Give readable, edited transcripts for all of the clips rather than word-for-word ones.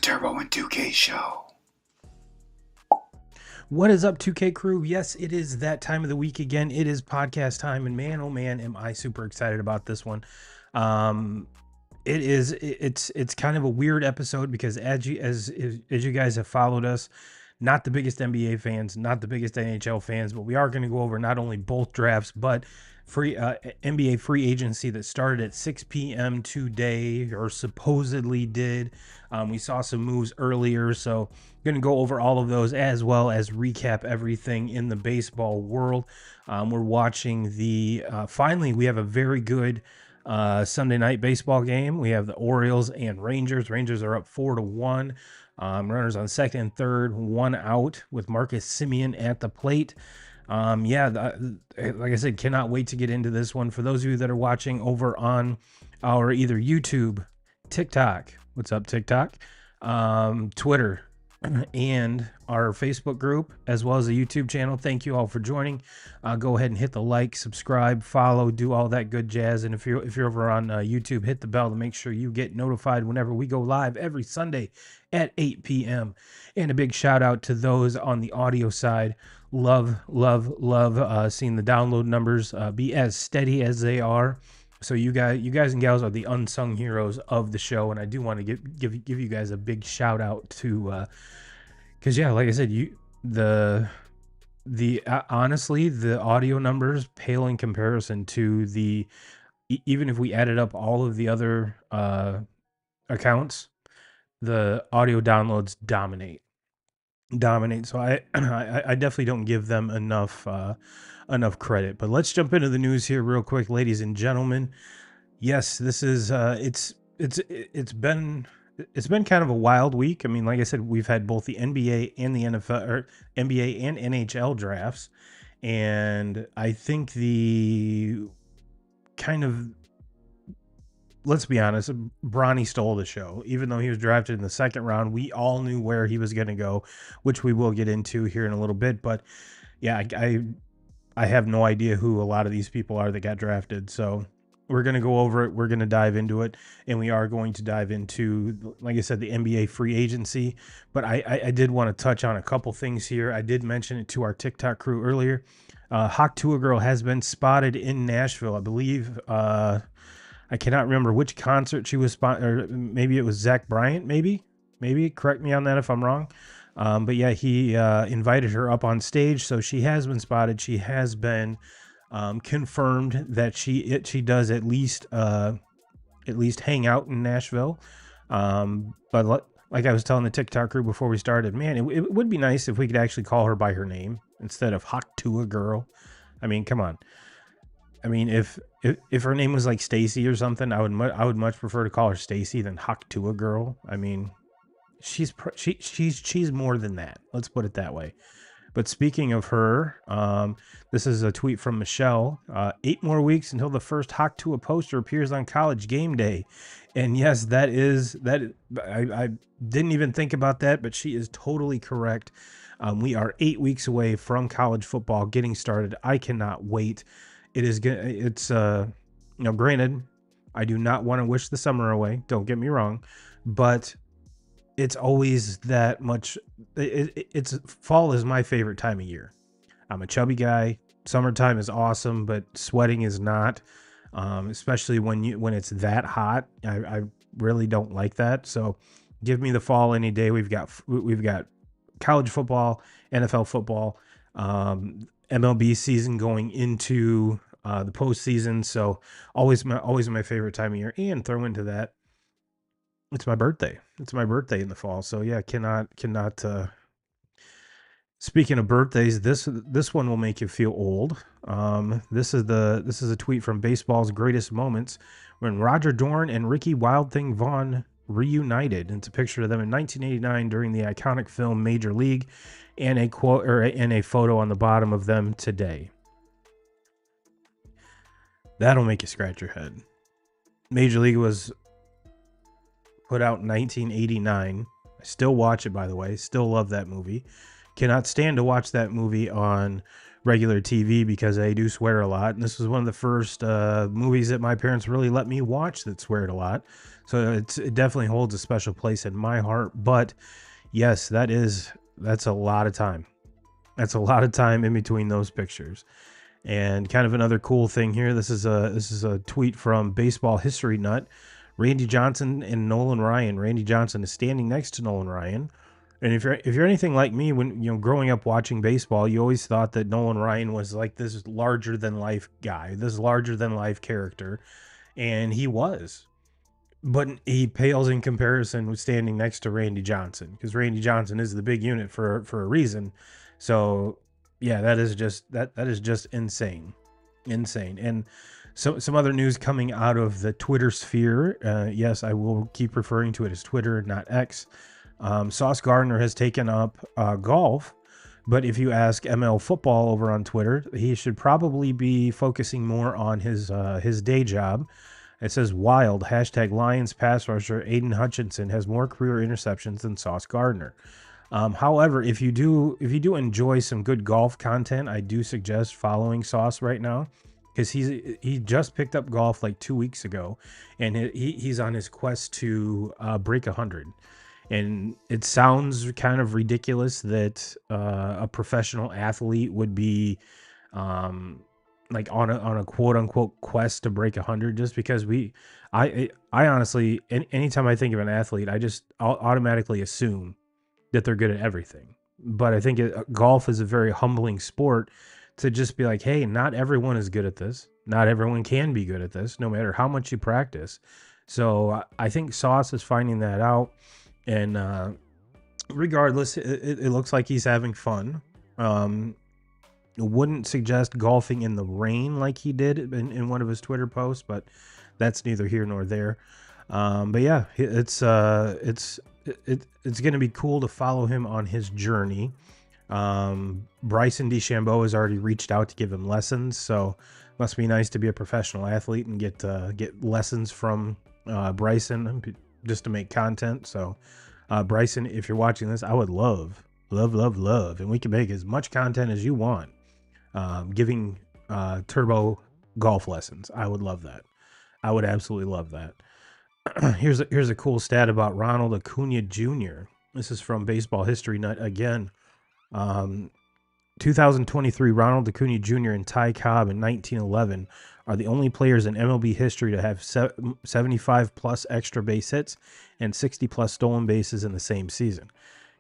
Turbo and 2K show. What is up, 2K crew? Yes, it is that time of the week again. It is podcast time, and man, oh man, am I super excited about this one. It's kind of a weird episode because as you guys have followed us, not the biggest NBA fans, not the biggest NHL fans, but we are going to go over not only both drafts but NBA free agency that started at 6 p.m. today, or supposedly did. We saw some moves earlier, so going to go over all of those as well as recap everything in the baseball world. We're watching finally we have a very good Sunday night baseball game. We have the Orioles and Rangers. Rangers are up 4-1. Runners on second and third, one out with Marcus Semien at the plate. Like I said, cannot wait to get into this one. For those of you that are watching over on our either YouTube, TikTok, what's up TikTok, Twitter, and our Facebook group, as well as the YouTube channel, thank you all for joining. Go ahead and hit the like, subscribe, follow, do all that good jazz. And if you're over on YouTube, hit the bell to make sure you get notified whenever we go live every Sunday at 8 p.m. And a big shout out to those on the audio side. Love seeing the download numbers be as steady as they are. So you guys and gals are the unsung heroes of the show, and I do want to give you guys a big shout out to because like I said, Honestly, the audio numbers pale in comparison to even if we added up all of the other accounts, the audio downloads dominate. So I definitely don't give them enough credit. But let's jump into the news here real quick, ladies and gentlemen. Yes, this is it's been kind of a wild week. I mean, like I said, we've had both the NBA and the NFL, or NBA and NHL drafts, and I think the kind of, let's be honest, Bronny stole the show. Even though he was drafted in the second round, we all knew where he was going to go, which we will get into here in a little bit. But yeah, I have no idea who a lot of these people are that got drafted. So we're going to go over it. We're going to dive into it. And we are going to dive into, like I said, the NBA free agency. But I did want to touch on a couple things here. I did mention it to our TikTok crew earlier. Hawk Tuah Girl has been spotted in Nashville. I believe I cannot remember which concert she was spotted, or maybe it was Zach Bryant, maybe. Correct me on that if I'm wrong. But yeah, he invited her up on stage, so she has been spotted. She has been confirmed that she does at least hang out in Nashville. But like I was telling the TikTok crew before we started, man, it would be nice if we could actually call her by her name instead of Hawk Tuah Girl. I mean, come on. I mean, if her name was like Stacy or something, I would much prefer to call her Stacy than Hawk Tuah Girl. I mean, she's more than that. Let's put it that way. But speaking of her, this is a tweet from Michelle. 8 more weeks until the first Hawk Tuah poster appears on College Game Day. And yes, that. I didn't even think about that, but she is totally correct. We are 8 weeks away from college football getting started. I cannot wait. It is good. It's granted, I do not want to wish the summer away. Don't get me wrong, but it's always that much. It's fall is my favorite time of year. I'm a chubby guy. Summertime is awesome, but sweating is not. Especially when it's that hot. I really don't like that. So give me the fall any day. We've got college football, NFL football, MLB season going into the postseason. So always my favorite time of year. And throw into that, it's my birthday. It's my birthday in the fall. So yeah, cannot. Speaking of birthdays, this one will make you feel old. This is a tweet from Baseball's Greatest Moments when Roger Dorn and Ricky Wild Thing Vaughn reunited. It's a picture of them in 1989 during the iconic film Major League, and a quote and a photo on the bottom of them today. That'll make you scratch your head. Major League was put out in 1989. I still watch it, by the way. Still love that movie. Cannot stand to watch that movie on regular TV because they do swear a lot. And this was one of the first movies that my parents really let me watch that sweared a lot. So it definitely holds a special place in my heart. But yes, that's a lot of time. That's a lot of time in between those pictures. And kind of another cool thing here. This is a tweet from Baseball History Nut. Randy Johnson and Nolan Ryan. Randy Johnson is standing next to Nolan Ryan. And if you're anything like me, when growing up watching baseball, you always thought that Nolan Ryan was like this larger than life guy, this larger than life character, and he was. But he pales in comparison with standing next to Randy Johnson, because Randy Johnson is the big unit for a reason. So yeah, that is just insane. And so some other news coming out of the Twitter sphere. Yes, I will keep referring to it as Twitter, not X. Sauce Gardner has taken up golf, but if you ask ML Football over on Twitter, he should probably be focusing more on his day job. It says wild #Lions pass rusher Aiden Hutchinson has more career interceptions than Sauce Gardner. However, if you do enjoy some good golf content, I do suggest following Sauce right now, because he just picked up golf like 2 weeks ago, and he's on his quest to break 100. And it sounds kind of ridiculous that a professional athlete would be like on a quote unquote quest to break 100, just because I honestly, anytime I think of an athlete, I'll automatically assume that they're good at everything. but I think golf is a very humbling sport to just be like, hey, not everyone is good at this. Not everyone can be good at this, no matter how much you practice. So I think Sauce is finding that out, and regardless, it looks like he's having fun. Wouldn't suggest golfing in the rain like he did in one of his Twitter posts, but that's neither here nor there. But yeah, it's going to be cool to follow him on his journey. Bryson DeChambeau has already reached out to give him lessons, so must be nice to be a professional athlete and get lessons from Bryson just to make content. So Bryson, if you're watching this, I would love, and we can make as much content as you want. Giving turbo golf lessons. I would love that. I would absolutely love that. Here's a cool stat about Ronald Acuna Jr. This is from Baseball History Nut again. 2023, Ronald Acuna Jr. and Ty Cobb in 1911 are the only players in MLB history to have 75 plus extra base hits and 60 plus stolen bases in the same season.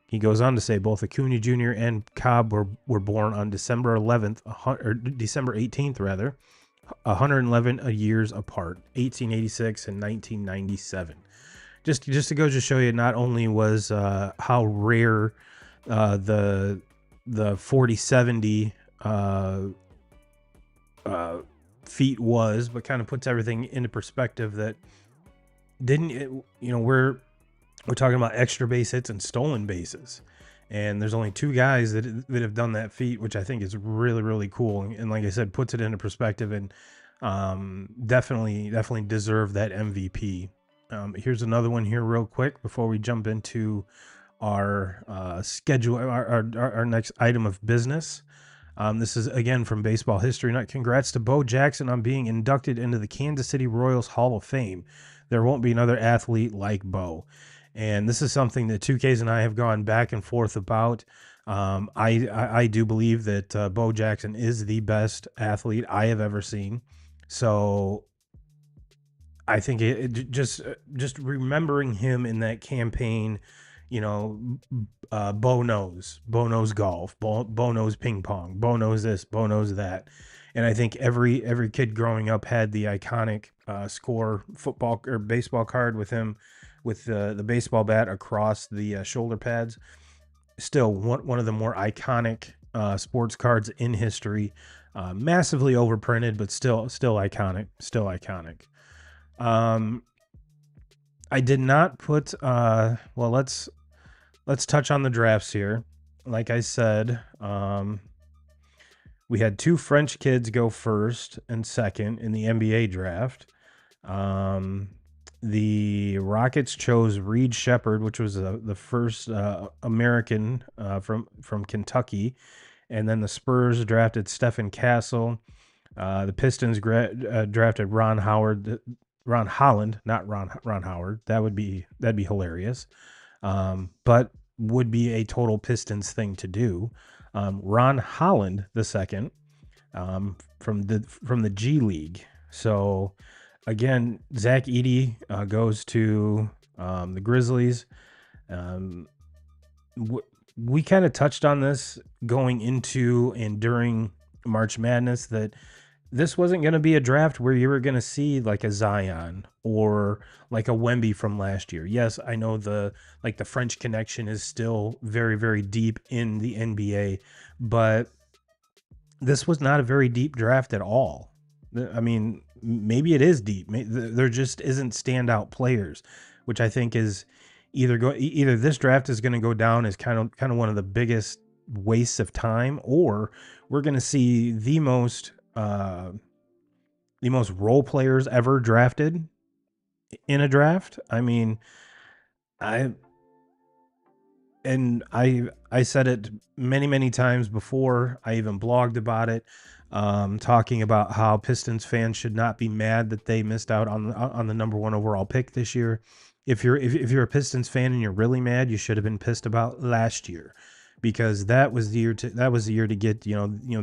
He goes on to say both Acuna Jr. and Cobb were born on December 11th, or December 18th, rather, 111 years apart, 1886 and 1997. Just to go to show you, not only was how rare the 40-70 feet was, but kind of puts everything into perspective. That we're talking about extra base hits and stolen bases, and there's only two guys that have done that feat, which I think is really, really cool. And like I said, puts it into perspective, and definitely deserve that MVP. Here's another one here real quick before we jump into our schedule, our next item of business. This is again from Baseball History Nut. Congrats to Bo Jackson on being inducted into the Kansas City Royals Hall of Fame. There won't be another athlete like Bo. And this is something that 2Ks and I have gone back and forth about. I do believe that Bo Jackson is the best athlete I have ever seen. So I think it just remembering him in that campaign, Bo knows golf, Bo knows ping pong, Bo knows this, Bo knows that. And I think every kid growing up had the iconic score football or baseball card with him, with the baseball bat across the shoulder pads. Still one of the more iconic sports cards in history. Massively overprinted, but still iconic. I did not put let's touch on the drafts here. Like I said, we had two French kids go first and second in the NBA draft. The Rockets chose Reed Shepherd, which was the first American from Kentucky, and then the Spurs drafted Stephen Castle. The Pistons drafted Ron Holland, not Ron Howard. That'd be hilarious, but would be a total Pistons thing to do. Ron Holland the second, from the G League. So again, Zach Edey goes to the Grizzlies. We kind of touched on this going into and during March Madness, that this wasn't going to be a draft where you were going to see like a Zion or like a Wemby from last year. Yes, I know the French connection is still very, very deep in the NBA, but this was not a very deep draft at all. I mean, maybe it is deep. There just isn't standout players, which I think is either this draft is going to go down as kind of one of the biggest wastes of time, or we're going to see the most role players ever drafted in a draft. I mean, I said it many times before. I even blogged about it, talking about how Pistons fans should not be mad that they missed out on the number one overall pick this year. If you're a Pistons fan and you're really mad, you should have been pissed about last year, because that was the year to get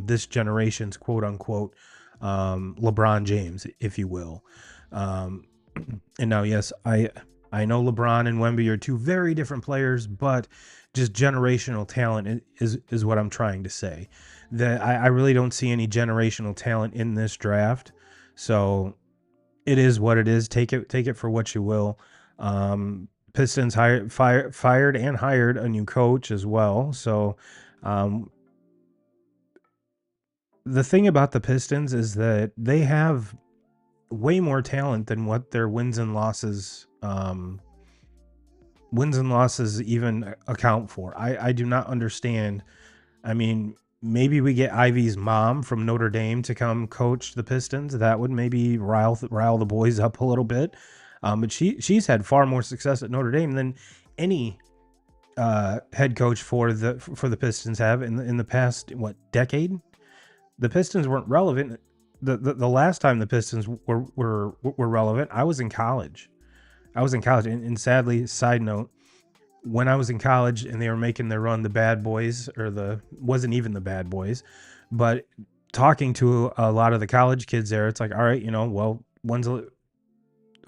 this generation's quote unquote LeBron James, if you will. And now, yes, I know LeBron and Wemby are two very different players, but just generational talent is what I'm trying to say. That I really don't see any generational talent in this draft. So it is what it is. Take it for what you will. Pistons fired and hired a new coach as well. So the thing about the Pistons is that they have way more talent than what their wins and losses even account for. I do not understand. I mean, maybe we get Ivy's mom from Notre Dame to come coach the Pistons. That would maybe rile the boys up a little bit. But she's had far more success at Notre Dame than any head coach for the Pistons have in the past decade. The Pistons weren't relevant. The last time the Pistons were relevant, I was in college. And sadly, side note, when I was in college and they were making their run, the Bad Boys, wasn't even the Bad Boys, but talking to a lot of the college kids there, it's like, all right, well,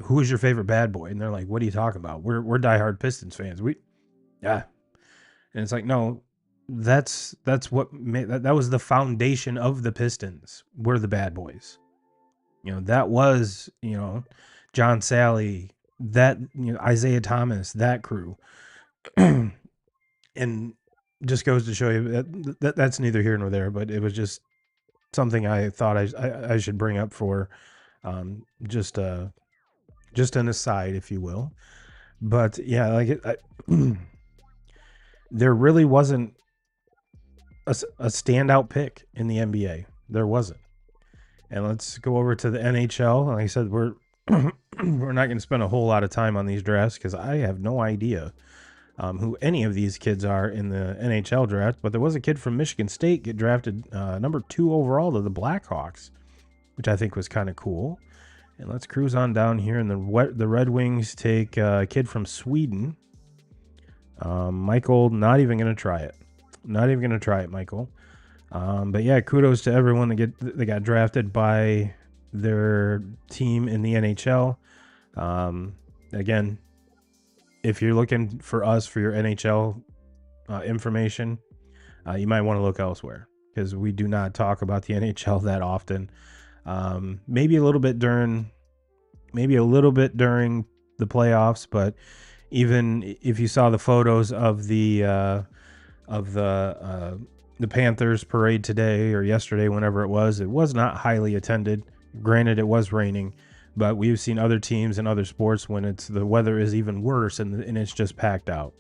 who is your favorite Bad Boy? And they're like, what are you talking about? We're diehard Pistons fans. And it's like, no, that's what that was the foundation of the Pistons. We're the Bad Boys. That was, John Sally, that, Isaiah Thomas, that crew. And just goes to show you that's neither here nor there, but it was just something I thought I should bring up for just an aside, if you will. But yeah, there really wasn't a standout pick in the NBA. There wasn't. And let's go over to the NHL. Like I said, we're we're not going to spend a whole lot of time on these drafts because I have no idea who any of these kids are in the NHL draft. But there was a kid from Michigan State get drafted number 2 overall to the Blackhawks, which I think was kind of cool. And let's cruise on down here. And the Red Wings take a kid from Sweden. Michael, not even going to try it. Not even going to try it, Michael. But yeah, kudos to everyone that got drafted by their team in the NHL. Again, if you're looking for us for your NHL information, you might want to look elsewhere because we do not talk about the NHL that often. Maybe a little bit during the playoffs, but even if you saw the photos of the Panthers parade today or yesterday, whenever it was not highly attended. Granted, it was raining, but we've seen other teams and other sports when the weather is even worse and it's just packed out.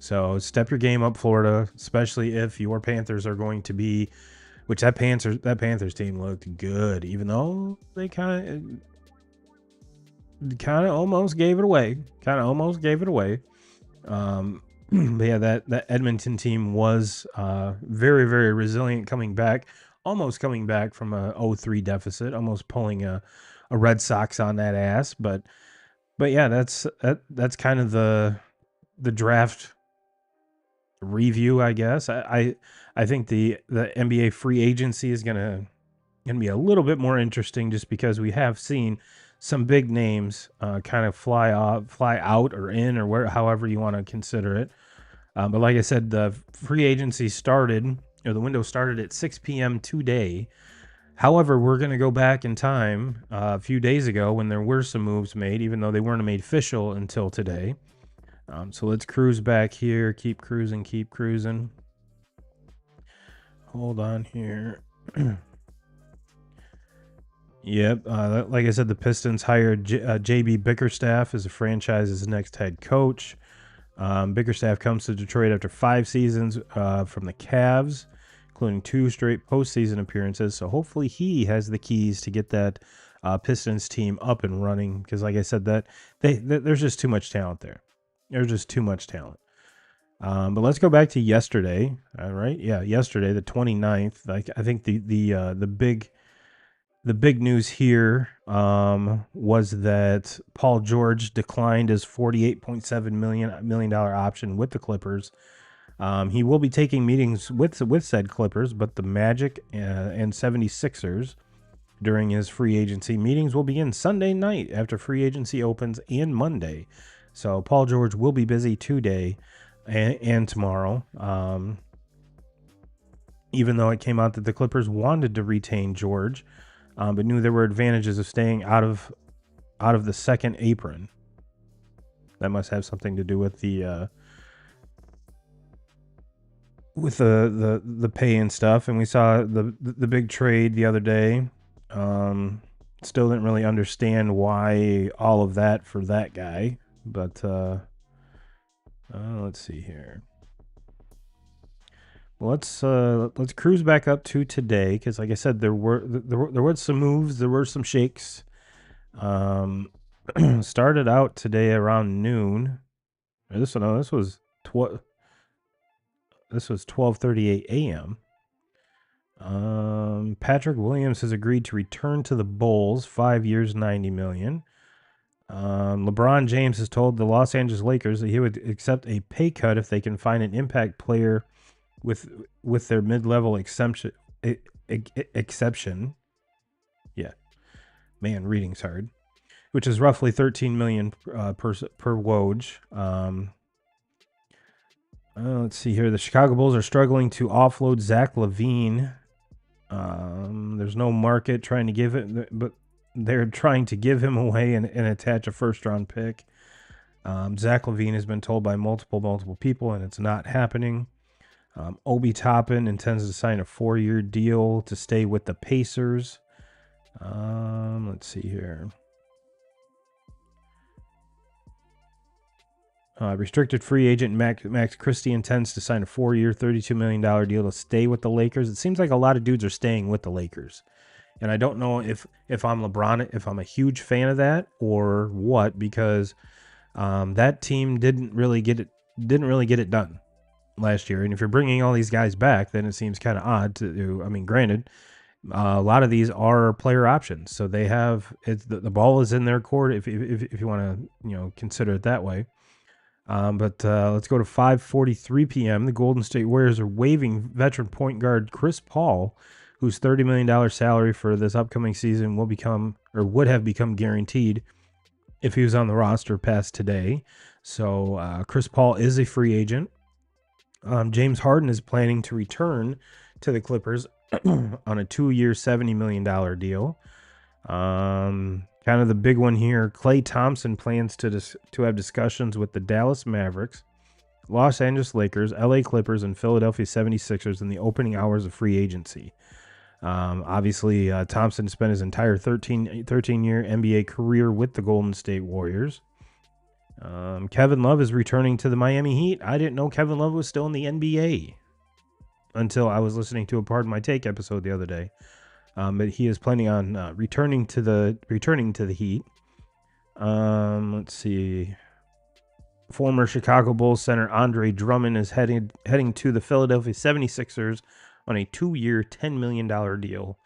So step your game up, Florida, especially if your Panthers are going to be, which that Panthers team looked good, even though they kind of almost gave it away. But yeah, that Edmonton team was very, very resilient, almost coming back from a 0-3 deficit, almost pulling a Red Sox on that ass. But yeah, that's kind of the draft review, I guess. I think the NBA free agency is gonna be a little bit more interesting just because we have seen some big names kind of fly out or in or however you want to consider it. But like I said, the free agency the window started at 6 p.m. today. However, we're going to go back in time a few days ago when there were some moves made, even though they weren't made official until today. So let's cruise back here. Keep cruising. Hold on here. Yep. Like I said, the Pistons hired J.B. Bickerstaff as the franchise's next head coach. Bickerstaff comes to Detroit after 5 seasons from the Cavs, including 2 straight postseason appearances. So hopefully he has the keys to get that Pistons team up and running. Because like I said, there's just too much talent there. There's just too much talent. But let's go back to yesterday. All right. Yeah, yesterday, the 29th. I think the big news here was that Paul George declined his $48.7 million option with the Clippers. He will be taking meetings with said Clippers, but the Magic and 76ers during his free agency meetings will begin Sunday night after free agency opens and Monday. So Paul George will be busy today. and tomorrow. Even though it came out that the Clippers wanted to retain George, but knew there were advantages of staying out of the second apron. That must have something to do with the pay and stuff. And we saw the big trade the other day. Still didn't really understand why all of that for that guy, but let's see here. Well, let's cruise back up to today, because like I said, there were some moves, there were some shakes. Started out today around noon. This was 12:38 a.m. Patrick Williams has agreed to return to the Bulls, 5 years, $90 million. LeBron James has told the Los Angeles Lakers that he would accept a pay cut if they can find an impact player with their mid-level exception. Yeah, man, reading's hard. Which is roughly $13 million per Woj. Let's see here. The Chicago Bulls are struggling to offload Zach LaVine. There's no market trying to give it, but they're trying to give him away and attach a first-round pick. Zach LaVine has been told by multiple people, and it's not happening. Obi Toppin intends to sign a 4-year deal to stay with the Pacers. Let's see here. Restricted free agent Max Christie intends to sign a 4-year, $32 million deal to stay with the Lakers. It seems like a lot of dudes are staying with the Lakers. And I don't know if I'm LeBron, if I'm a huge fan of that or what, because that team didn't really get it done last year. And if you're bringing all these guys back, then it seems kind of odd to do. I mean, granted, a lot of these are player options, so they have the ball is in their court if you want to consider it that way. But let's go to 5:43 p.m. The Golden State Warriors are waiving veteran point guard Chris Paul, whose $30 million salary for this upcoming season would have become guaranteed if he was on the roster past today. So Chris Paul is a free agent. James Harden is planning to return to the Clippers on a 2-year, $70 million deal. Kind of the big one here, Klay Thompson plans to have discussions with the Dallas Mavericks, Los Angeles Lakers, LA Clippers, and Philadelphia 76ers in the opening hours of free agency. Obviously, Thompson spent his entire 13-year NBA career with the Golden State Warriors. Kevin Love is returning to the Miami Heat. I didn't know Kevin Love was still in the NBA until I was listening to a Pardon My Take episode the other day. But he is planning on returning to the Heat. Let's see. Former Chicago Bulls center Andre Drummond is heading to the Philadelphia 76ers on a 2-year, $10 million deal.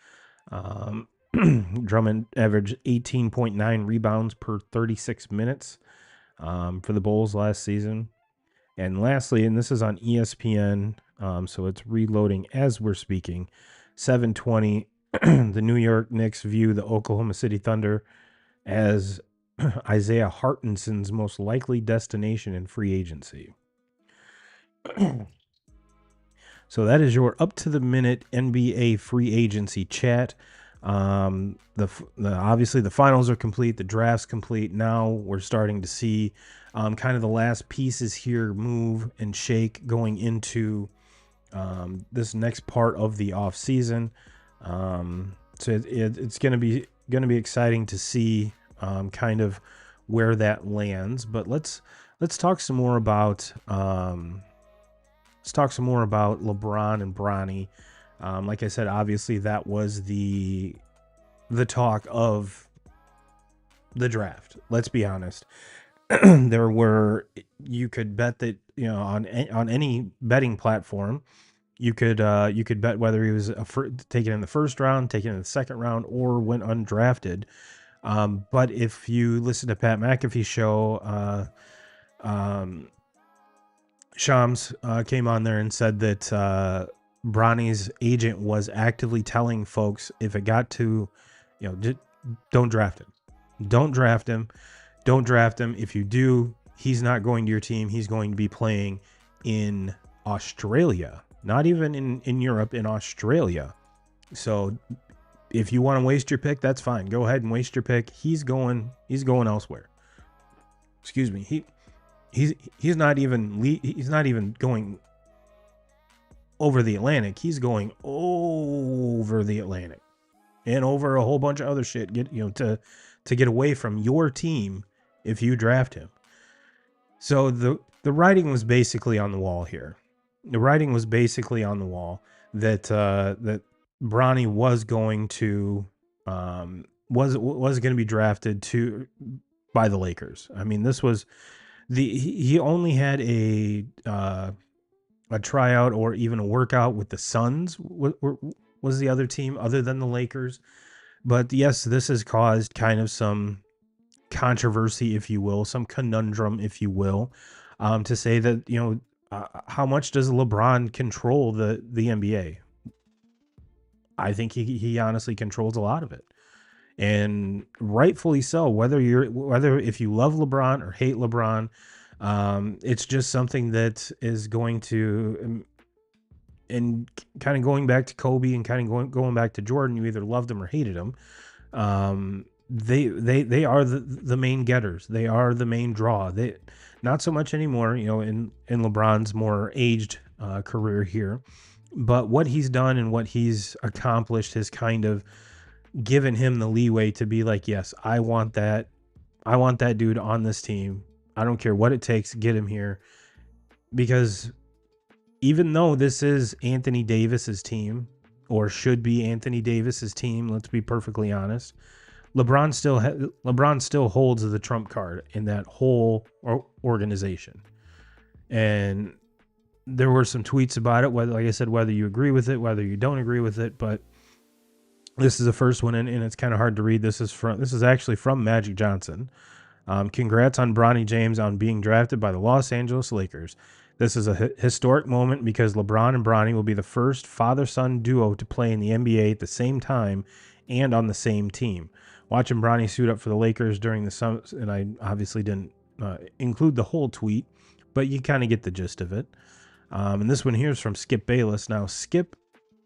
Drummond averaged 18.9 rebounds per 36 minutes for the Bulls last season. And lastly, and this is on ESPN, so it's reloading as we're speaking, 7:20. The New York Knicks view the Oklahoma City Thunder as Isaiah Hartenson's most likely destination in free agency. So that is your up-to-the-minute NBA free agency chat. Obviously the finals are complete, the draft's complete. Now we're starting to see kind of the last pieces here move and shake going into this next part of the off season. So it's going to be exciting to see kind of where that lands. But let's talk some more about LeBron and Bronny. Like I said, obviously that was the talk of the draft. Let's be honest. You could bet that on any betting platform. You could bet whether he was taken in the first round, taken in the second round, or went undrafted. But if you listen to Pat McAfee's show, Shams came on there and said that Bronny's agent was actively telling folks if it got to, don't draft him. Don't draft him. Don't draft him. If you do, he's not going to your team. He's going to be playing in Australia, not even in Europe, in Australia. So if you want to waste your pick, that's fine. Go ahead and waste your pick. He's going elsewhere. Excuse me. He's not even going over the Atlantic. He's going over the Atlantic and over a whole bunch of other shit. To get away from your team if you draft him. So the writing was basically on the wall here. The writing was basically on the wall that that Bronny was going to was going to be drafted by the Lakers. I mean, this was he only had a tryout or even a workout with the Suns was the other team other than the Lakers. But yes, this has caused kind of some controversy, if you will, some conundrum, if you will, to say that, how much does LeBron control the NBA? I think he honestly controls a lot of it, and rightfully so. Whether if you love LeBron or hate LeBron, it's just something that is going to, and kind of going back to Kobe and kind of going back to Jordan. You either loved him or hated him. They are the main getters. They are the main draw. They not so much anymore, in LeBron's more aged career here, but what he's done and what he's accomplished has kind of given him the leeway to be like, yes, I want that dude on this team. I don't care what it takes to get him here, because even though this is Anthony Davis's team, or should be Anthony Davis's team, let's be perfectly honest, LeBron still holds the trump card in that whole organization. And there were some tweets about it, like I said, whether you agree with it, whether you don't agree with it, but this is the first one, and it's kind of hard to read. This is actually from Magic Johnson. Congrats on Bronny James on being drafted by the Los Angeles Lakers. This is a historic moment because LeBron and Bronny will be the first father-son duo to play in the NBA at the same time and on the same team. Watching Bronny suit up for the Lakers during the summer, and I obviously didn't include the whole tweet, but you kind of get the gist of it. And this one here is from Skip Bayless. Now, Skip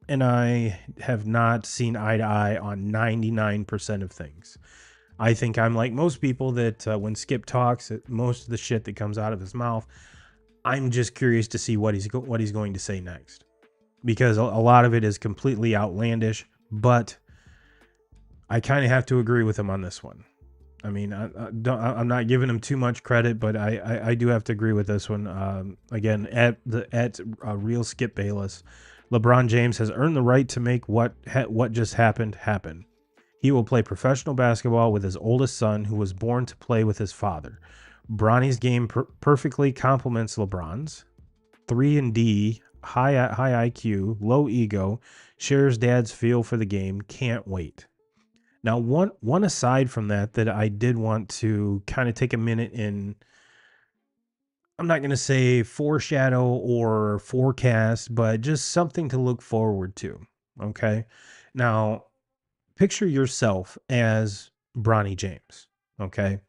and I have not seen eye to eye on 99% of things. I think I'm like most people that when Skip talks, most of the shit that comes out of his mouth, I'm just curious to see what he's going to say next, because a lot of it is completely outlandish, but I kind of have to agree with him on this one. I mean, I'm not giving him too much credit, but I do have to agree with this one. Again, at real Skip Bayless, LeBron James has earned the right to make what just happened happen. He will play professional basketball with his oldest son, who was born to play with his father. Bronny's game perfectly complements LeBron's. 3-and-D, high IQ, low ego, shares dad's feel for the game. Can't wait. Now, one aside from that I did want to kind of take a minute and, I'm not going to say foreshadow or forecast, but just something to look forward to. Okay. Now, picture yourself as Bronny James. Okay.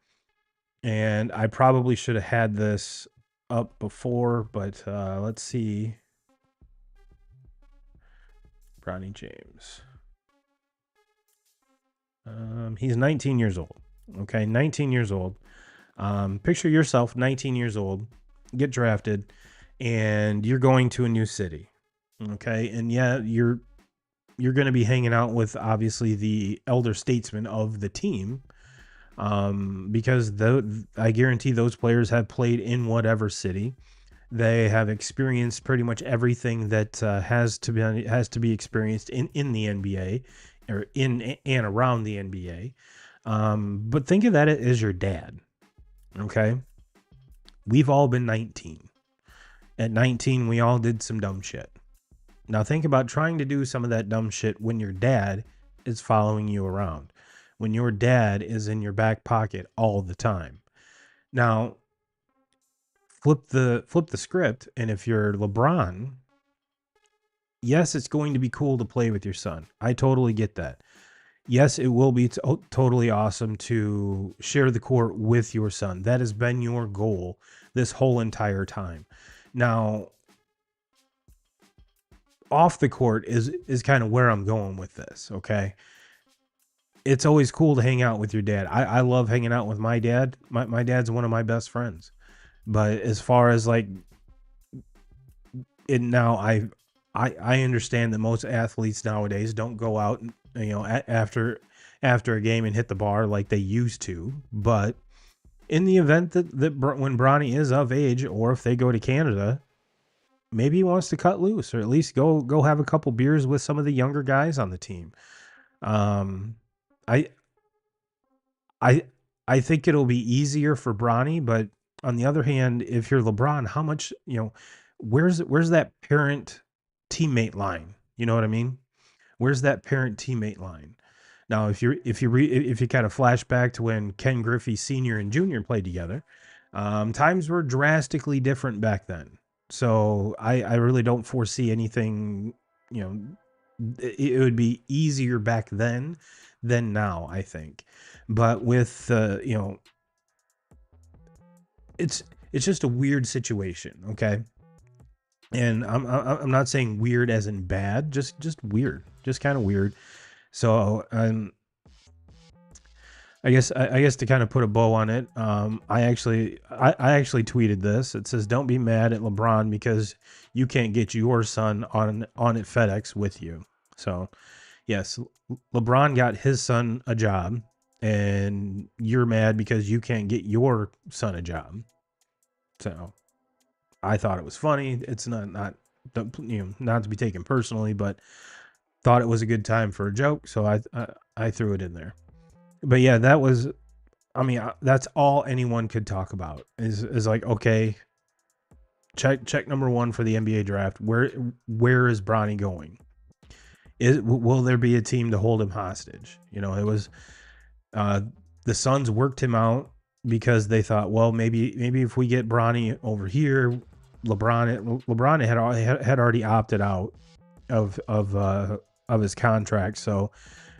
And I probably should have had this up before, but let's see. Bronny James. He's 19 years old. Okay, 19 years old. Picture yourself 19 years old, get drafted, and you're going to a new city. Okay, and yeah, you're going to be hanging out with obviously the elder statesman of the team, because I guarantee those players have played in whatever city. They have experienced pretty much everything that has to be experienced in the NBA, or in and around the NBA. But think of that as your dad. Okay, we've all been 19. At 19, we all did some dumb shit. Now think about trying to do some of that dumb shit when your dad is following you around, when your dad is in your back pocket all the time. Now, flip the script, and if you're LeBron, yes, it's going to be cool to play with your son. I totally get that. Yes, it will be totally awesome to share the court with your son. That has been your goal this whole entire time. Now, off the court is kind of where I'm going with this, okay? It's always cool to hang out with your dad. I love hanging out with my dad. My dad's one of my best friends. But as far as like it now, I understand that most athletes nowadays don't go out, after a game and hit the bar like they used to. But in the event that when Bronny is of age, or if they go to Canada, maybe he wants to cut loose, or at least go have a couple beers with some of the younger guys on the team. Um, I I I think it'll be easier for Bronny, but on the other hand, if you're LeBron, how much, where's that parent teammate line? You know what I mean? Where's that parent teammate line? Now, if you kind of flash back to when Ken Griffey Sr. and Jr. played together, times were drastically different back then. So I really don't foresee anything, you know, it would be easier back then than now, I think. But with it's it's just a weird situation, okay? And I'm not saying weird as in bad, just weird, just kind of weird. So I guess to kind of put a bow on it, I actually tweeted this. It says, "Don't be mad at LeBron because you can't get your son on at FedEx with you." So yes, LeBron got his son a job, and you're mad because you can't get your son a job. So I thought it was funny. It's not not to be taken personally, but thought it was a good time for a joke, so I threw it in there. But yeah, that was. I mean, that's all anyone could talk about is like, okay, check number one for the NBA draft. Where is Bronny going? Will there be a team to hold him hostage? It was uh, the Suns worked him out because they thought, well, maybe if we get Bronny over here, LeBron had already opted out of his contract, so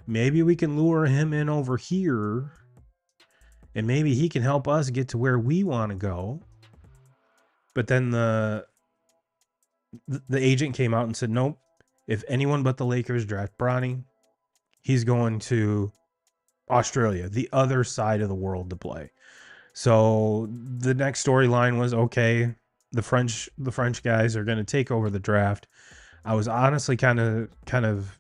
maybe we can lure him in over here, and maybe he can help us get to where we want to go. But then the agent came out and said, nope, if anyone but the Lakers draft Bronny, he's going to Australia, the other side of the world, to play. So the next storyline was, okay, the French guys are going to take over the draft. I was honestly kind of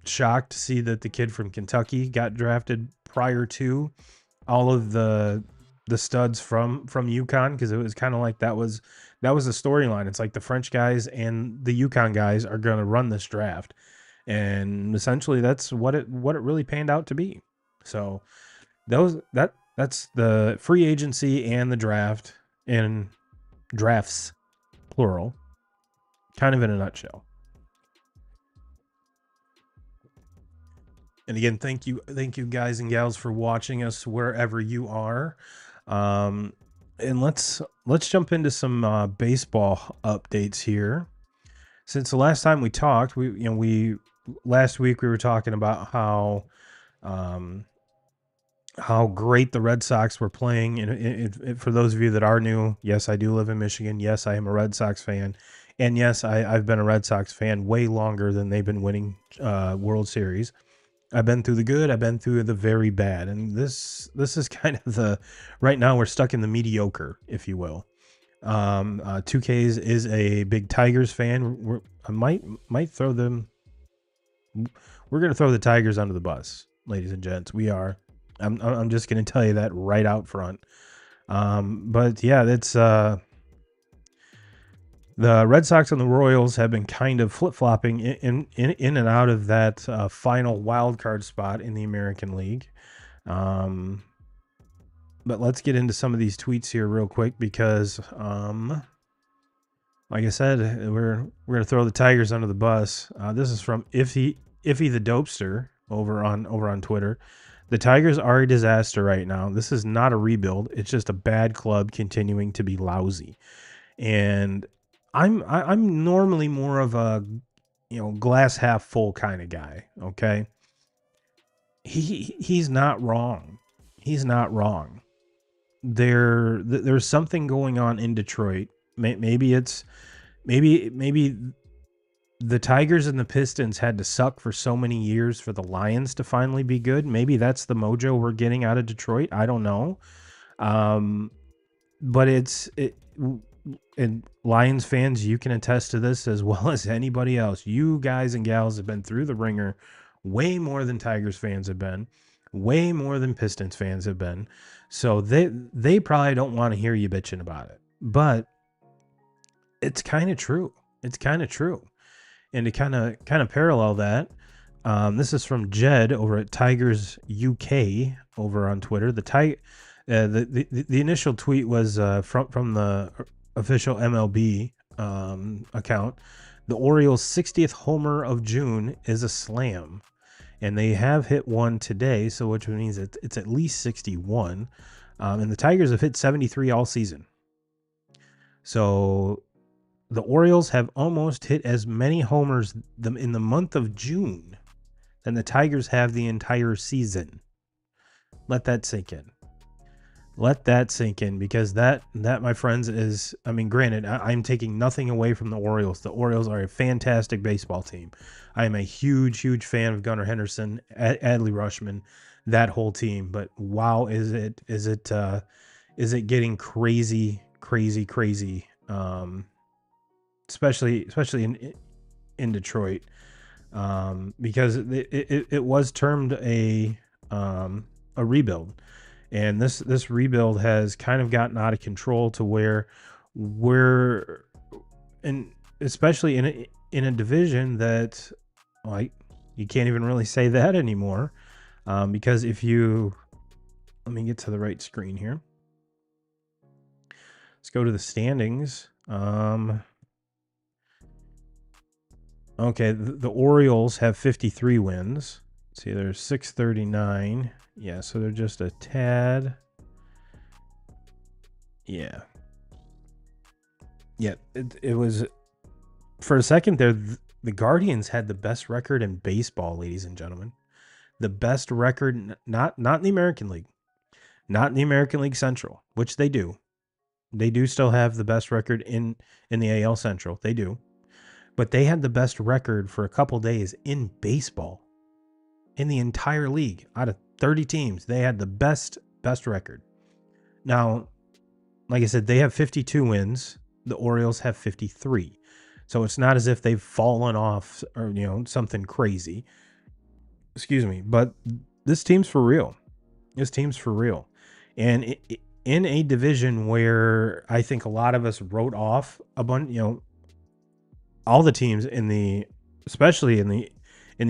shocked to see that the kid from Kentucky got drafted prior to all of the studs from UConn, because it was kind of like that was the storyline. It's like the French guys and the UConn guys are going to run this draft, and essentially that's what it really panned out to be. So that's the free agency and the draft, and drafts plural, kind of in a nutshell. And again, thank you guys and gals for watching us wherever you are. And let's jump into some baseball updates here. Since the last time we talked, last week we were talking about how great the Red Sox were playing. And for those of you that are new, yes, I do live in Michigan. Yes, I am a Red Sox fan. And yes, I've been a Red Sox fan way longer than they've been winning World Series. I've been through the good, I've been through the very bad. And this is kind of right now we're stuck in the mediocre, if you will. 2Ks is a big Tigers fan. I might throw them. We're going to throw the Tigers under the bus, ladies and gents. We are. I'm just going to tell you that right out front. But yeah, that's the Red Sox and the Royals have been kind of flip-flopping in and out of that final wild card spot in the American League. But let's get into some of these tweets here real quick, because like I said, we're going to throw the Tigers under the bus. This is from Iffy the Dopester over on Twitter. The Tigers are a disaster right now. This is not a rebuild. It's just a bad club continuing to be lousy. And I'm normally more of a glass half full kind of guy. Okay, he's not wrong. He's not wrong. There's something going on in Detroit Maybe it's maybe the Tigers and the Pistons had to suck for so many years for the Lions to finally be good. Maybe that's the mojo we're getting out of Detroit. I don't know. But and Lions fans, you can attest to this as well as anybody else. You guys and gals have been through the ringer way more than Tigers fans have been, way more than Pistons fans have been. So they probably don't want to hear you bitching about it. But it's kind of true. It's kind of true. And to kind of parallel that, this is from Jed over at Tigers UK over on Twitter. The initial tweet was from the official MLB account. The Orioles' 60th homer of June is a slam, and they have hit one today, so which means it's at least 61. And the Tigers have hit 73 all season. So the Orioles have almost hit as many homers in the month of June than the Tigers have the entire season. Let that sink in. Let that sink in, because that my friends is, I mean, granted, I'm taking nothing away from the Orioles. The Orioles are a fantastic baseball team. I am a huge fan of Gunnar Henderson, Adley Rutschman, that whole team. But wow, is it getting crazy, especially in Detroit, because it was termed a rebuild. And this rebuild has kind of gotten out of control to where we're, and especially in a division that, like, you can't even really say that anymore, because let me get to the right screen here. Let's go to the standings. Okay, the Orioles have 53 wins. Let's see, there's 639. Yeah, so they're just a tad. Yeah. Yeah, it was, for a second there, the Guardians had the best record in baseball, ladies and gentlemen. The best record, not in the American League. Not in the American League Central, which they do. They do still have the best record in the AL Central. They do. But they had the best record for a couple days in baseball. In the entire league, out of 30 teams, they had the best record. Now, like I said, they have 52 wins. The Orioles have 53. So it's not as if they've fallen off or, something crazy. Excuse me. But this team's for real. This team's for real. And in a division where I think a lot of us wrote off a bunch, all the teams especially in the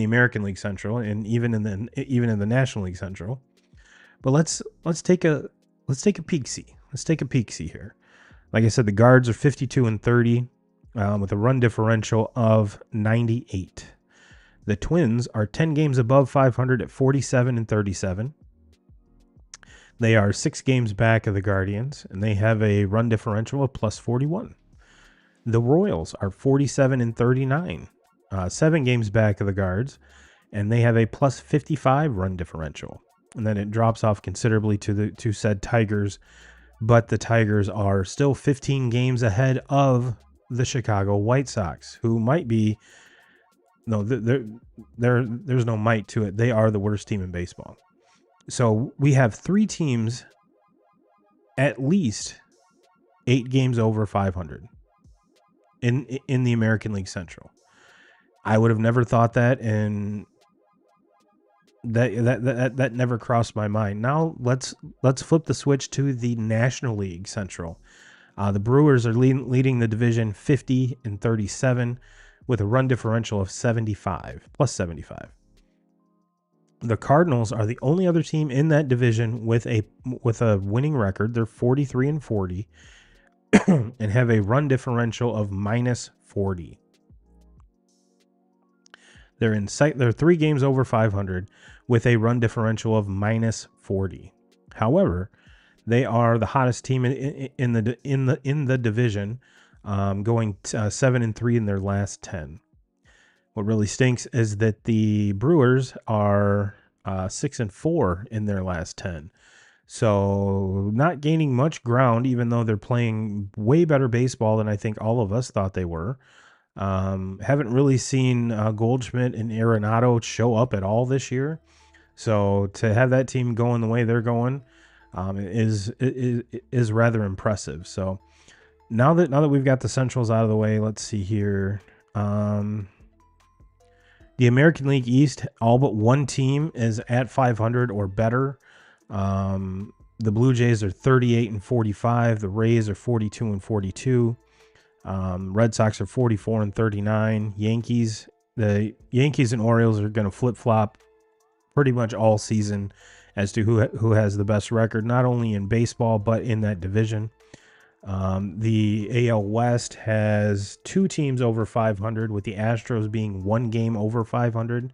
American League Central, and even in the National League Central. But let's take a peek-see. Let's take a peek-see here. Like I said, the Guards are 52-30 with a run differential of 98. The Twins are 10 games above 500 at 47-37. They are 6 games back of the Guardians, and they have a run differential of plus 41. The Royals are 47-39. 7 games back of the Guards, and they have a plus 55 run differential. And then it drops off considerably to said Tigers, but the Tigers are still 15 games ahead of the Chicago White Sox, who might be, there's no might to it. They are the worst team in baseball. So we have 3 teams at least 8 games over 500 in the American League Central. I would have never thought that, and that never crossed my mind. Now let's flip the switch to the National League Central. The Brewers are leading the division 50-37 with a run differential of 75, plus 75. The Cardinals are the only other team in that division with a winning record. They're 43-40 and have a run differential of minus 40. They're 3 games over 500 with a run differential of minus 40. However, they are the hottest team in the division, going 7-3 in their last 10. What really stinks is that the Brewers are 6-4 in their last 10. So not gaining much ground, even though they're playing way better baseball than I think all of us thought they were. Haven't really seen Goldschmidt and Arenado show up at all this year. So to have that team going the way they're going is rather impressive. So now that we've got the Centrals out of the way, let's see here. The American League East, all but one team is at 500 or better. The Blue Jays are 38 and 45. The Rays are 42 and 42. Red Sox are 44 and 39. The Yankees and Orioles are going to flip flop pretty much all season as to who has the best record, not only in baseball but in that division. The AL West has two teams over 500, with the Astros being one game over 500.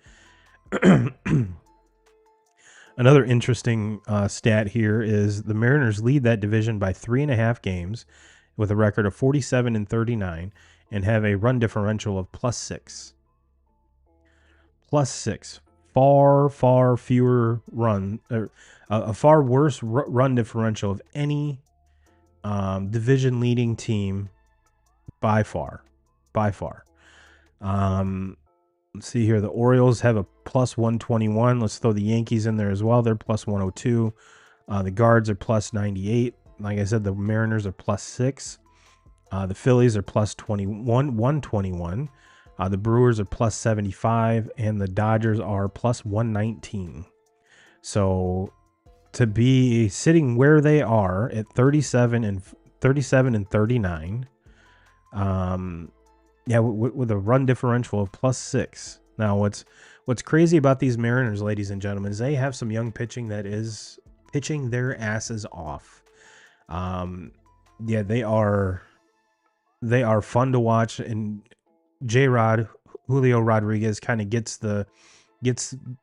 Another interesting stat here is the Mariners lead that division by 3.5 games with a record of 47 and 39 and have a run differential of +6. +6. Far fewer a far worse run differential of any division leading team by far. Let's see here. The Orioles have a +121. Let's throw the Yankees in there as well. They're +102. The Guards are +98. Like I said, the Mariners are +6. The Phillies are +121. The Brewers are +75, and the Dodgers are +119. So to be sitting where they are at 37 and 39, with a run differential of +6. Now, what's crazy about these Mariners, ladies and gentlemen, is they have some young pitching that is pitching their asses off. They are fun to watch, and J-Rod, Julio Rodriguez, kind of gets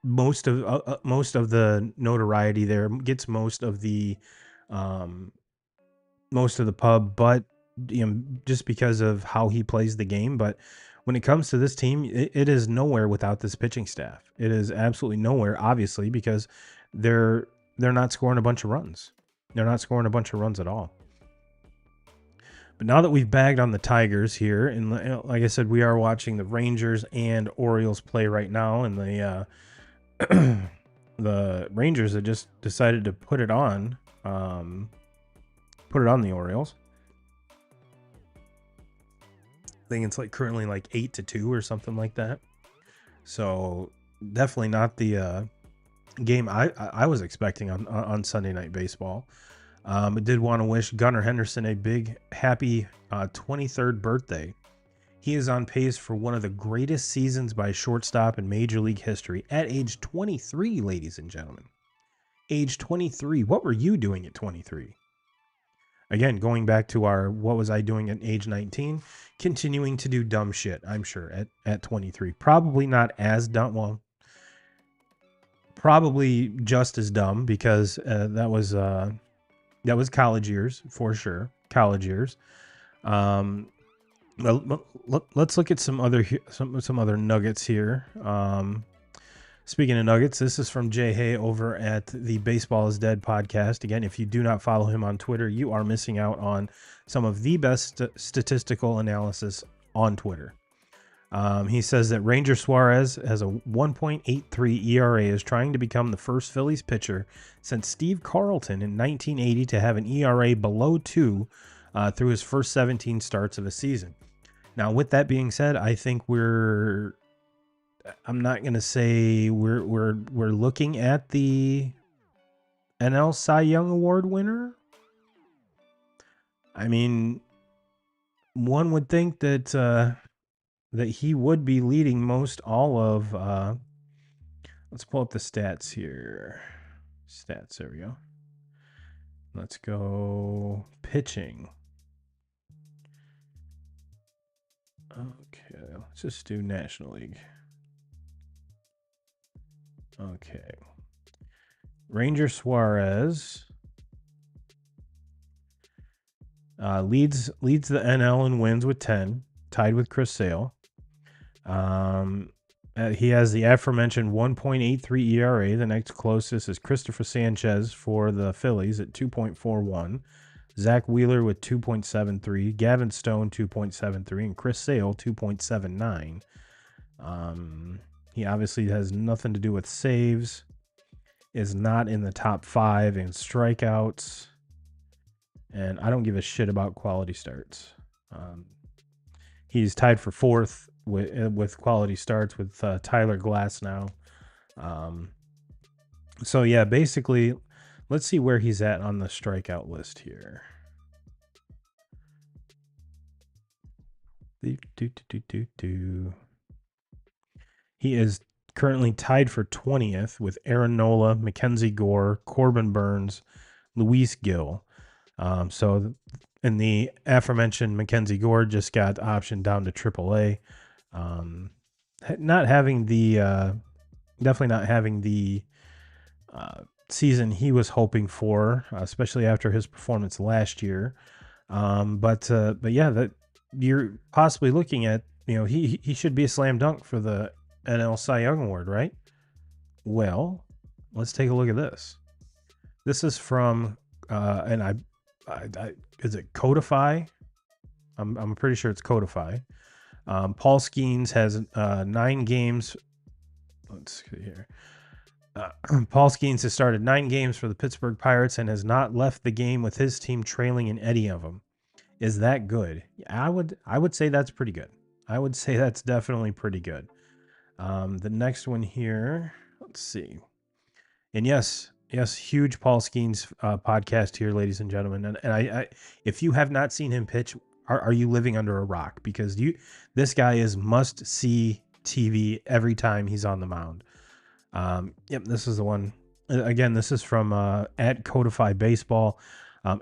most of the notoriety there, gets most of the pub, but just because of how he plays the game. But when it comes to this team, it is nowhere without this pitching staff. It is absolutely nowhere, obviously, because they're not scoring a bunch of runs. They're not scoring a bunch of runs at all. But now that we've bagged on the Tigers here, and like I said, we are watching the Rangers and Orioles play right now, and the Rangers have just decided to put it on the Orioles. I think it's currently 8-2 or something like that. So definitely not the game I was expecting on Sunday Night Baseball. I did want to wish Gunnar Henderson a big happy 23rd birthday. He is on pace for one of the greatest seasons by a shortstop in Major League history at age 23, ladies and gentlemen. Age 23. What were you doing at 23? Again, going back to our what was I doing at age 19? Continuing to do dumb shit, I'm sure, at 23. Probably not as dumb. Well, probably just as dumb, because that was college years for sure. College years. Let's look at some other nuggets here. Speaking of nuggets, this is from Jay Hay over at the Baseball is Dead podcast. Again, if you do not follow him on Twitter, you are missing out on some of the best statistical analysis on Twitter. He says that Ranger Suarez has a 1.83 ERA, is trying to become the first Phillies pitcher since Steve Carlton in 1980 to have an ERA below 2 through his first 17 starts of a season. Now, with that being said, I think I'm not going to say we're looking at the NL Cy Young Award winner. I mean, one would think that he would be leading most all of let's pull up the stats here. There we go. Let's go pitching. Okay, let's just do National League. Okay. Ranger Suarez leads the NL in wins with 10, tied with Chris Sale. He has the aforementioned 1.83 ERA. The next closest is Christopher Sanchez for the Phillies at 2.41. Zach Wheeler with 2.73. Gavin Stone 2.73. And Chris Sale 2.79. He obviously has nothing to do with saves. Is not in the top 5 in strikeouts. And I don't give a shit about quality starts. He's tied for 4th with quality starts with Tyler Glass now. So yeah, basically, let's see where he's at on the strikeout list here. He is currently tied for 20th with Aaron Nola, Mackenzie Gore, Corbin Burns, Luis Gill. And the aforementioned Mackenzie Gore just got optioned down to AAA. Not having the definitely not having the season he was hoping for, especially after his performance last year. But yeah, that you're possibly looking at, he should be a slam dunk for the NL Cy Young Award, right? Well, let's take a look at this. This is from and I is it Codify? I'm pretty sure it's Codify. Paul Skeens has 9 games. Let's see here. Paul Skeens has started 9 games for the Pittsburgh Pirates and has not left the game with his team trailing in any of them. Is that good? I would say that's pretty good. I would say that's definitely pretty good. The next one here, let's see. And yes, huge Paul Skeens podcast here, ladies and gentlemen. And I if you have not seen him pitch, are you living under a rock? Because this guy is must-see TV every time he's on the mound. Yep, this is the one. Again, this is from at Codify Baseball.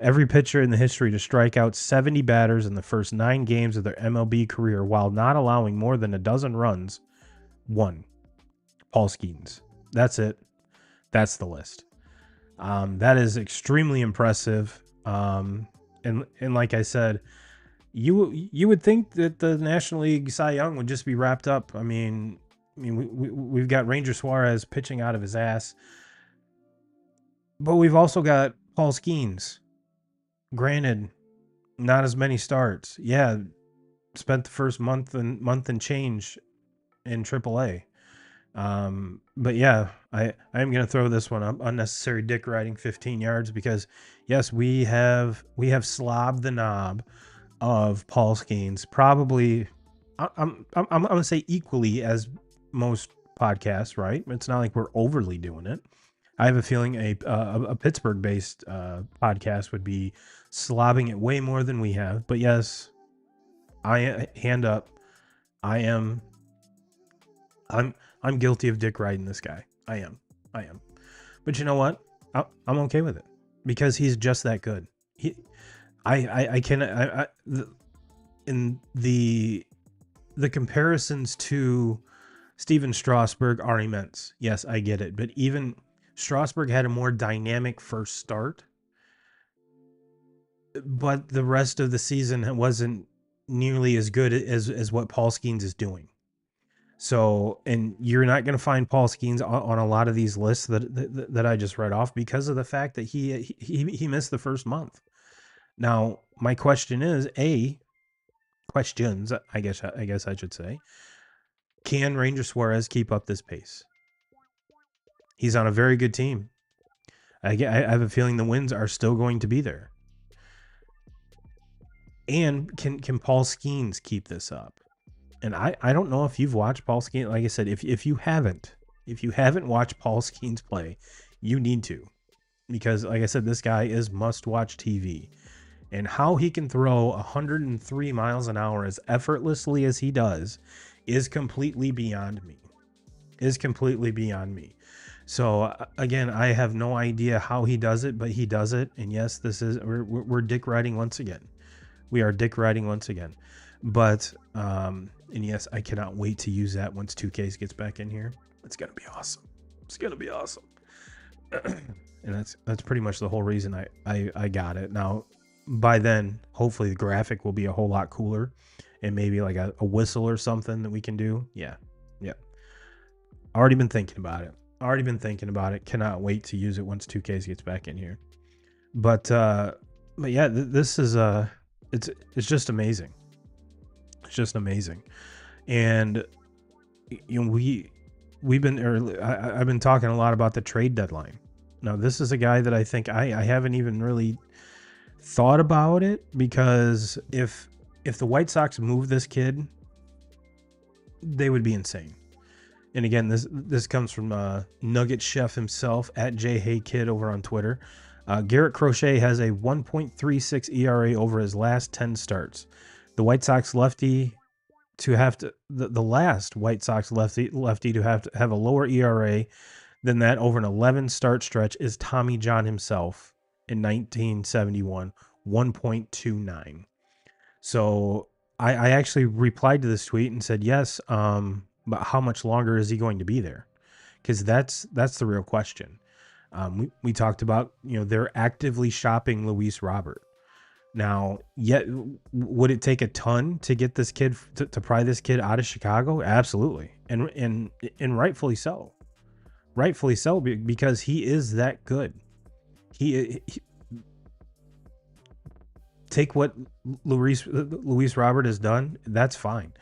Every pitcher in the history to strike out 70 batters in the first 9 games of their MLB career while not allowing more than a dozen runs. 1. Paul Skeens. That's it. That's the list. That is extremely impressive. And like I said, you would think that the National League Cy Young would just be wrapped up. I mean, we've got Ranger Suarez pitching out of his ass, but we've also got Paul Skeens. Granted, not as many starts. Yeah, spent the first month and change in AAA. But yeah, I am going to throw this one up. Unnecessary dick riding 15 yards because yes, we have slobbed the knob of Paul Skeens. Probably, I'm going to say equally as most podcasts, right? It's not like we're overly doing it. I have a feeling a Pittsburgh-based podcast would be slobbing it way more than we have. But yes, hand up. I'm guilty of dick riding this guy. I am. But you know what? I'm okay with it because he's just that good. In the comparisons to Steven Strasburg are immense. Yes, I get it. But even Strasburg had a more dynamic first start, but the rest of the season wasn't nearly as good as what Paul Skeens is doing. So, and you're not going to find Paul Skeens on a lot of these lists that I just read off because of the fact that he missed the first month. Now, my question is, questions, I guess I should say, can Ranger Suarez keep up this pace? He's on a very good team. I have a feeling the wins are still going to be there. And can Paul Skeens keep this up? And I don't know if you've watched Paul Skeens. Like I said, if you haven't watched Paul Skeens play, you need to. Because like I said, this guy is must-watch TV. And how he can throw 103 miles an hour as effortlessly as he does is completely beyond me. So again, I have no idea how he does it, but he does it. And yes, we're dick riding once again. We are dick riding once again. But and yes, I cannot wait to use that once 2K gets back in here. It's gonna be awesome. And that's pretty much the whole reason I got it. Now, by then, hopefully the graphic will be a whole lot cooler, and maybe like a whistle or something that we can do. Yeah. Already been thinking about it. Already been thinking about it. Cannot wait to use it once 2K gets back in here. But yeah, this is it's just amazing. It's just amazing. And you know, we've been I've been talking a lot about the trade deadline. Now, this is a guy that I think I haven't even really thought about it, because if the White Sox move this kid, they would be insane. And again, this comes from Nugget Chef himself at JHeyKid over on Twitter. Garrett Crochet has a 1.36 ERA over his last 10 starts. The White Sox lefty to have to the last White Sox lefty to have a lower ERA than that over an 11 start stretch is Tommy John himself in 1971, 1.29. So I actually replied to this tweet and said, yes, but how much longer is he going to be there? Because that's the real question. We talked about, they're actively shopping Luis Robert. Now, yet, would it take a ton to get this kid, to pry this kid out of Chicago? Absolutely. And rightfully so. Rightfully so, because he is that good. He take what Luis Robert has done, that's fine.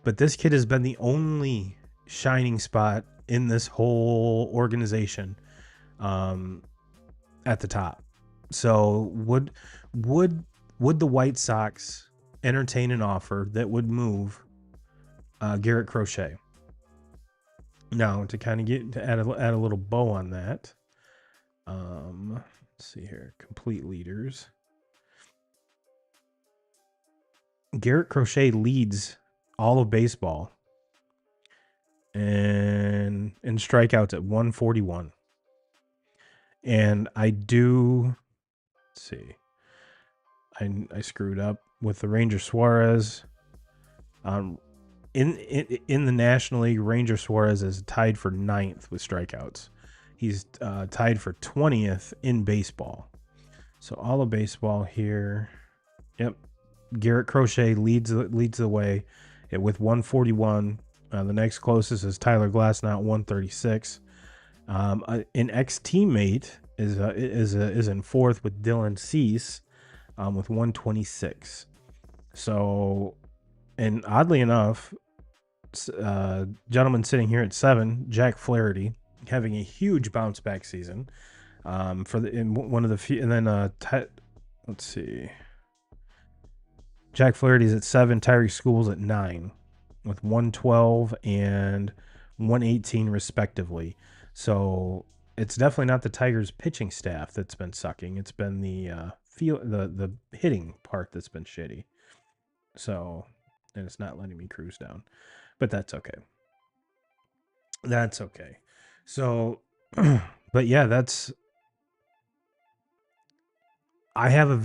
But this kid has been the only shining spot in this whole organization at the top. So would the White Sox entertain an offer that would move Garrett Crochet? Now, to kind of add a little bow on that, let's see here, complete leaders. Garrett Crochet leads all of baseball and in strikeouts at 141. And let's see, I screwed up with the Ranger Suarez. In the National League, Ranger Suarez is tied for 9th with strikeouts. He's tied for 20th in baseball. So all of baseball here. Yep. Garrett Crochet leads the way with 141. The next closest is Tyler Glasnow, 136. An ex-teammate is in 4th with Dylan Cease with 126. So, and oddly enough, gentleman sitting here at 7, Jack Flaherty, having a huge bounce back season in one of the few, and then let's see, Jack Flaherty's at 7, Tyree Schools at 9 with 112 and 118 respectively. So it's definitely not the Tigers pitching staff that's been sucking. It's been the hitting part that's been shitty. So, and it's not letting me cruise down, but that's okay. That's okay. So, but yeah, I have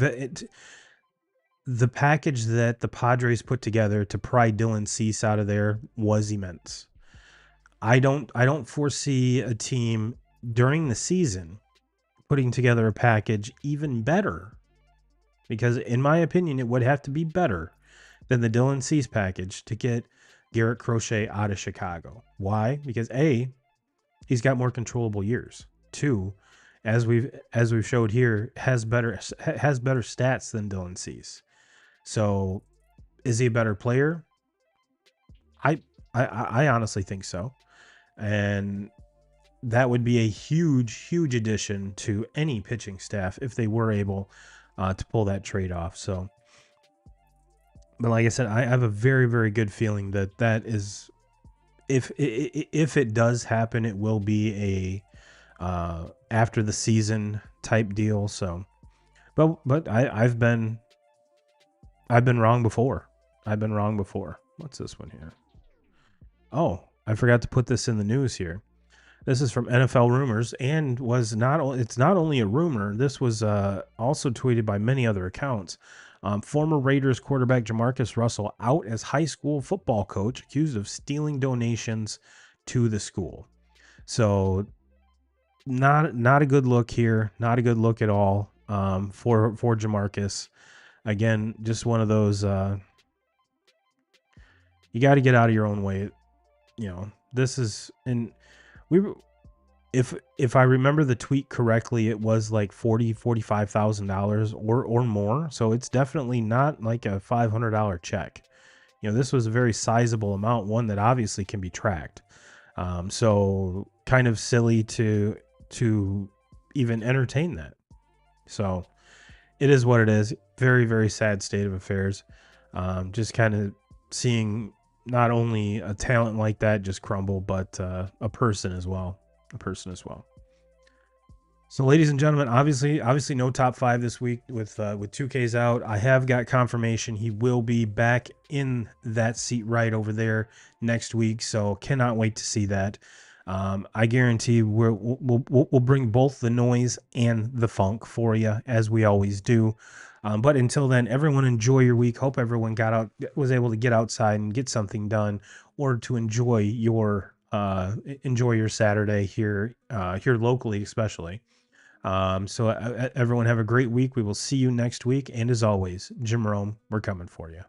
the package that the Padres put together to pry Dylan Cease out of there was immense. I don't foresee a team during the season putting together a package even better, because in my opinion, it would have to be better than the Dylan Cease package to get Garrett Crochet out of Chicago. Why? Because A, he's got more controllable years. 2, as we've showed here, has better stats than Dylan Cease. So, is he a better player? I honestly think so. And that would be a huge addition to any pitching staff if they were able to pull that trade off. So, but like I said, I have a very, very good feeling that is, if it does happen, it will be a after the season type deal. So, but I've been wrong before. What's this one here? Oh, I forgot to put this in the news here. This is from NFL Rumors, and it's not only a rumor. This was also tweeted by many other accounts. Former Raiders quarterback Jamarcus Russell out as high school football coach, accused of stealing donations to the school. So not a good look here. Not a good look at all for Jamarcus. Again, just one of those, you got to get out of your own way. this is, and we were- if I remember the tweet correctly, it was like $45,000 or more. So it's definitely not like a $500 check. This was a very sizable amount, one that obviously can be tracked. So kind of silly to even entertain that. So it is what it is. Very, very sad state of affairs. Just kind of seeing not only a talent like that just crumble, but a person as well. A person as well. So, ladies and gentlemen, obviously, no top five this week with 2K's out. I have got confirmation he will be back in that seat right over there next week. So, cannot wait to see that. I guarantee we'll bring both the noise and the funk for you as we always do. But until then, everyone enjoy your week. Hope everyone was able to get outside and get something done, or to enjoy your Saturday here locally, especially. So everyone have a great week. We will see you next week. And as always, Jim Rome, we're coming for you.